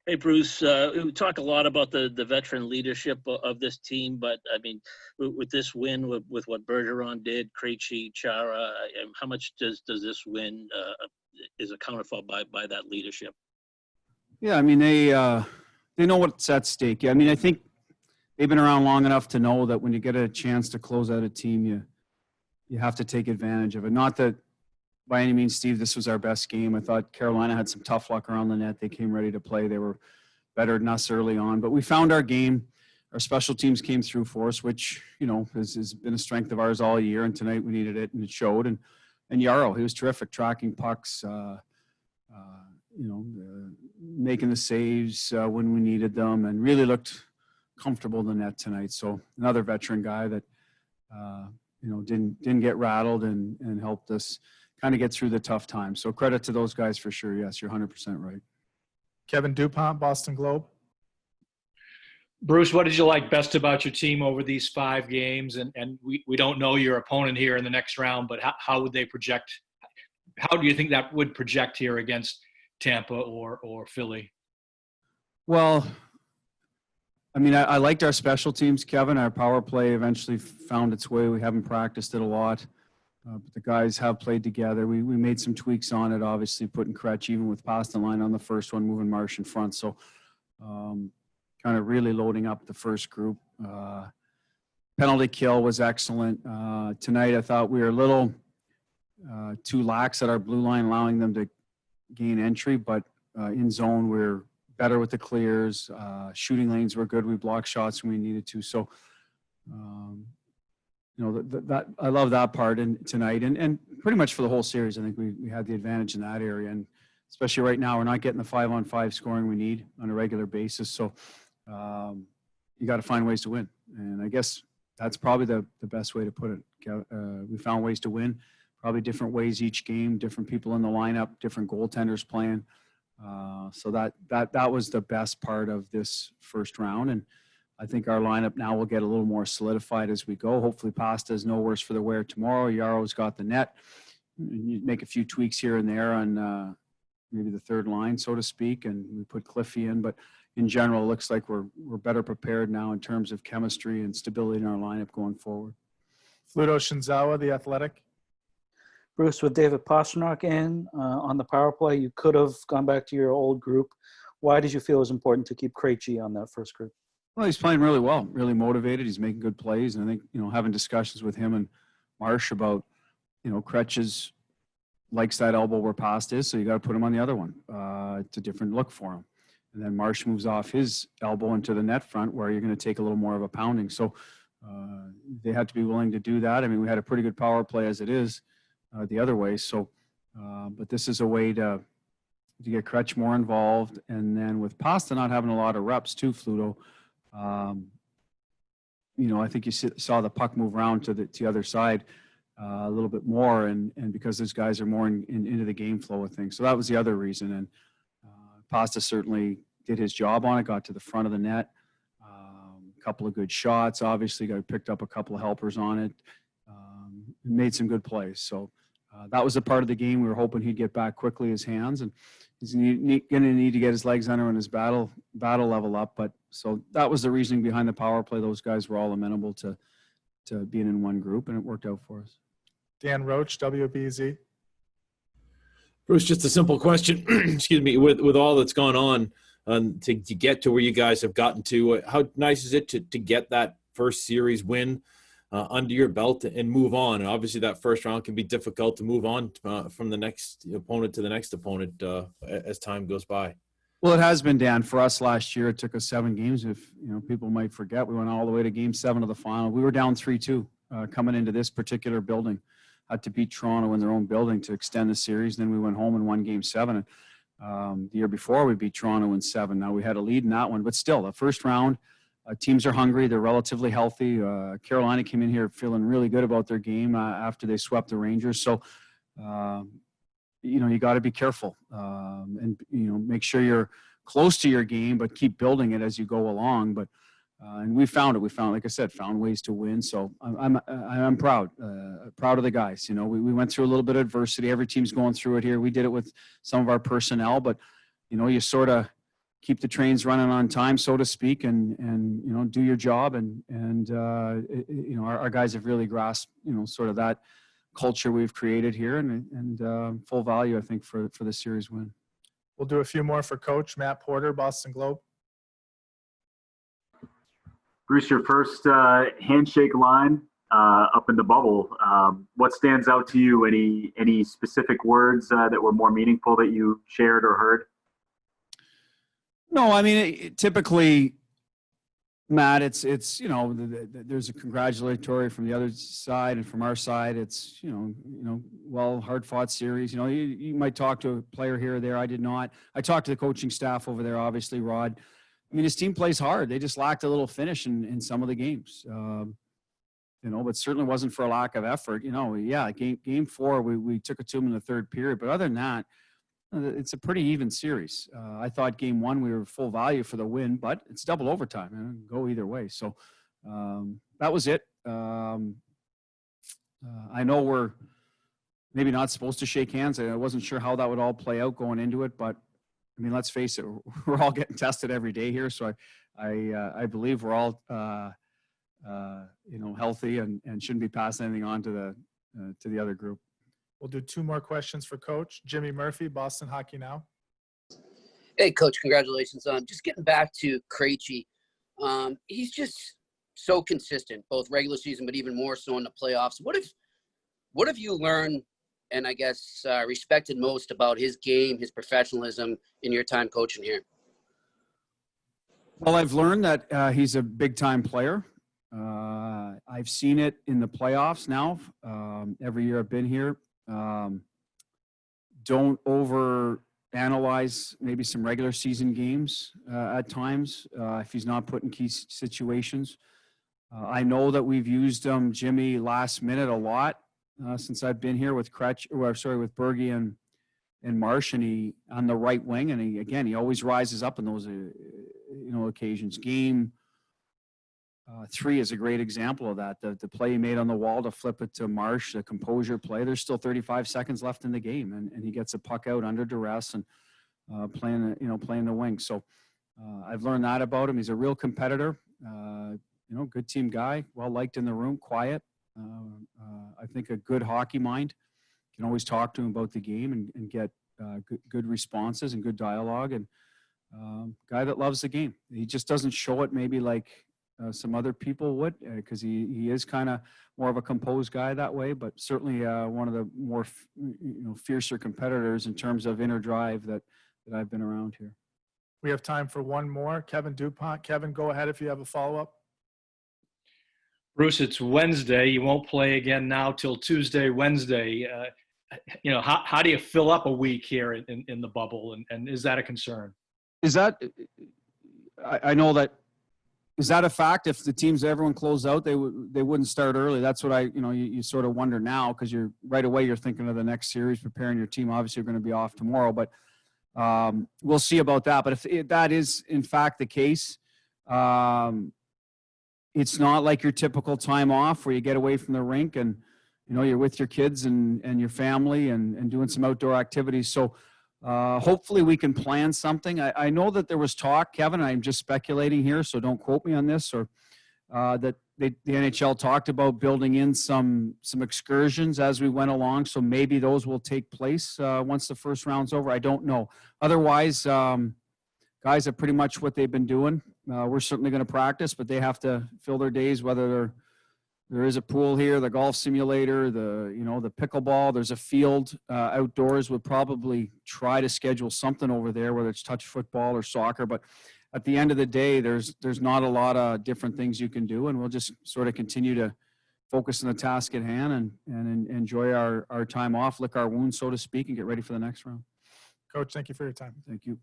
Hey, Bruce, we talk a lot about the veteran leadership of this team, but I mean, with this win, with what Bergeron did, Krejci, Chara, how much does this win is accounted for by that leadership? Yeah, I mean, they know what's at stake. I mean, I think they've been around long enough to know that when you get a chance to close out a team, you have to take advantage of it. Not that by any means, Steve, this was our best game. I thought Carolina had some tough luck around the net. They came ready to play. They were better than us early on, but we found our game. Our special teams came through for us, which, has been a strength of ours all year. And tonight we needed it, and it showed. And Yarrow, he was terrific, tracking pucks, making the saves when we needed them, and really looked comfortable in the net tonight. So another veteran guy that, didn't get rattled and helped us kind of get through the tough times. So credit to those guys for sure. Yes, you're 100% right. Kevin Dupont, Boston Globe. Bruce, what did you like best about your team over these 5 games? And we don't know your opponent here in the next round, but how would they project? How do you think that would project here against Tampa or Philly? Well, I mean, I liked our special teams, Kevin. Our power play eventually found its way. We haven't practiced it a lot. But the guys have played together. We made some tweaks on it, obviously, putting Krejci even with past the line on the first one, moving Marsh in front. So kind of really loading up the first group. Penalty kill was excellent. Tonight, I thought we were a little too lax at our blue line, allowing them to gain entry. But in zone, we're better with the clears. Shooting lanes were good. We blocked shots when we needed to. So, that I love that part tonight and pretty much for the whole series. I think we had the advantage in that area, and especially right now, we're not getting the 5-on-5 scoring we need on a regular basis. So you got to find ways to win, and I guess that's probably the best way to put it. We found ways to win, probably different ways each game, different people in the lineup, different goaltenders playing. So that was the best part of this first round, and I think our lineup now will get a little more solidified as we go. Hopefully Pasta is no worse for the wear tomorrow. Yarrow's got the net. You make a few tweaks here and there on maybe the third line, so to speak, and we put Cliffy in. But in general, it looks like we're better prepared now in terms of chemistry and stability in our lineup going forward. Fluto Shinzawa, The Athletic. Bruce, with David Pastrnak in on the power play, you could have gone back to your old group. Why did you feel it was important to keep Krejci on that first group? Well, he's playing really well, really motivated. He's making good plays. And I think, having discussions with him and Marsh about, Krejci likes that elbow where Past is, so you got to put him on the other one. It's a different look for him. And then Marsh moves off his elbow into the net front where you're going to take a little more of a pounding. So they had to be willing to do that. I mean, we had a pretty good power play as it is the other way. So, but this is a way to get Krejci more involved. And then with Pasta not having a lot of reps too, Fluto, I think you saw the puck move around to the other side a little bit more, and because those guys are more into the game flow of things. So that was the other reason. And Pasta certainly did his job on it, got to the front of the net, a couple of good shots, obviously picked up a couple of helpers on it, made some good plays. So that was a part of the game. We were hoping he'd get back quickly, his hands, and he's going to need to get his legs under and his battle level up. But so that was the reasoning behind the power play. Those guys were all amenable to being in one group, and it worked out for us. Dan Roach, WBZ. Bruce, just a simple question. Excuse me. With all that's gone on to get to where you guys have gotten to, how nice is it to get that first series win under your belt and move on? And obviously that first round can be difficult to move on from the next opponent to the next opponent as time goes by. Well, it has been, Dan. For us last year, it took us 7 games. If people might forget, we went all the way to Game 7 of the final. We were down 3-2 coming into this particular building. Had to beat Toronto in their own building to extend the series. Then we went home and won Game 7. And the year before, we beat Toronto in 7. Now we had a lead in that one, but still, the first round, teams are hungry. They're relatively healthy. Carolina came in here feeling really good about their game after they swept the Rangers. So, you got to be careful and make sure you're close to your game, but keep building it as you go along. But and we found it. We found, like I said, found ways to win. So I'm proud of the guys. We went through a little bit of adversity. Every team's going through it here. We did it with some of our personnel, but you sort of keep the trains running on time, so to speak, and do your job. And our guys have really grasped, sort of that culture we've created here, and full value, I think, for the series win. We'll do a few more for Coach Matt Porter, Boston Globe. Bruce, your first handshake line up in the bubble. What stands out to you? Any specific words that were more meaningful that you shared or heard? No, I mean, typically, Matt, it's there's a congratulatory from the other side, and from our side, it's hard fought series. You might talk to a player here or there. I did not. I talked to the coaching staff over there. Obviously, Rod. I mean, his team plays hard. They just lacked a little finish in some of the games. But certainly wasn't for a lack of effort. Game 4, we took it to them in the third period, but other than that, it's a pretty even series. I thought game 1 we were full value for the win, but it's double overtime and go either way. So that was it. I know we're maybe not supposed to shake hands. I wasn't sure how that would all play out going into it, but I mean, let's face it, we're all getting tested every day here. So I believe we're all healthy and shouldn't be passing anything on to the other group. We'll do 2 more questions for Coach. Jimmy Murphy, Boston Hockey Now. Hey, Coach, congratulations on just getting back to Krejci. He's just so consistent, both regular season, but even more so in the playoffs. What have you learned and I guess respected most about his game, his professionalism in your time coaching here? Well, I've learned that he's a big-time player. I've seen it in the playoffs now. Every year I've been here. Don't over-analyze maybe some regular season games at times if he's not put in key situations. I know that we've used Jimmy last minute a lot since I've been here with Krejci, with Bergie and Marsh, and he on the right wing, and he always rises up in those occasions. Game 3 is a great example of that. The play he made on the wall to flip it to Marsh, the composure play. There's still 35 seconds left in the game, and he gets a puck out under duress and playing the wing. So I've learned that about him. He's a real competitor. Good team guy, well liked in the room, quiet. I think a good hockey mind. Can always talk to him about the game and get good responses and good dialogue. And guy that loves the game. He just doesn't show it maybe like some other people would, because he is kind of more of a composed guy that way, but certainly one of the more fiercer competitors in terms of inner drive that I've been around here. We have time for 1 more. Kevin Dupont. Kevin, go ahead if you have a follow-up. Bruce, it's Wednesday. You won't play again now till Tuesday, Wednesday. How do you fill up a week here in the bubble, and is that a concern? Is that I know that. Is that a fact? If the teams, everyone closed out, they wouldn't start early. That's what you sort of wonder now, because you're right away you're thinking of the next series, preparing your team. Obviously, you're going to be off tomorrow, but we'll see about that. But if that is in fact the case, it's not like your typical time off where you get away from the rink and you're with your kids and your family and doing some outdoor activities. So hopefully we can plan something. I know that there was talk, Kevin, I'm just speculating here, so don't quote me on this, or that the NHL talked about building in some excursions as we went along. So maybe those will take place once the first round's over. I don't know. Otherwise, guys are pretty much what they've been doing. We're certainly going to practice, but they have to fill their days, whether there is a pool here, the golf simulator, the pickleball. There's a field outdoors. We'll probably try to schedule something over there, whether it's touch football or soccer. But at the end of the day, there's not a lot of different things you can do, and we'll just sort of continue to focus on the task at hand and enjoy our time off, lick our wounds, so to speak, and get ready for the next round. Coach, thank you for your time. Thank you.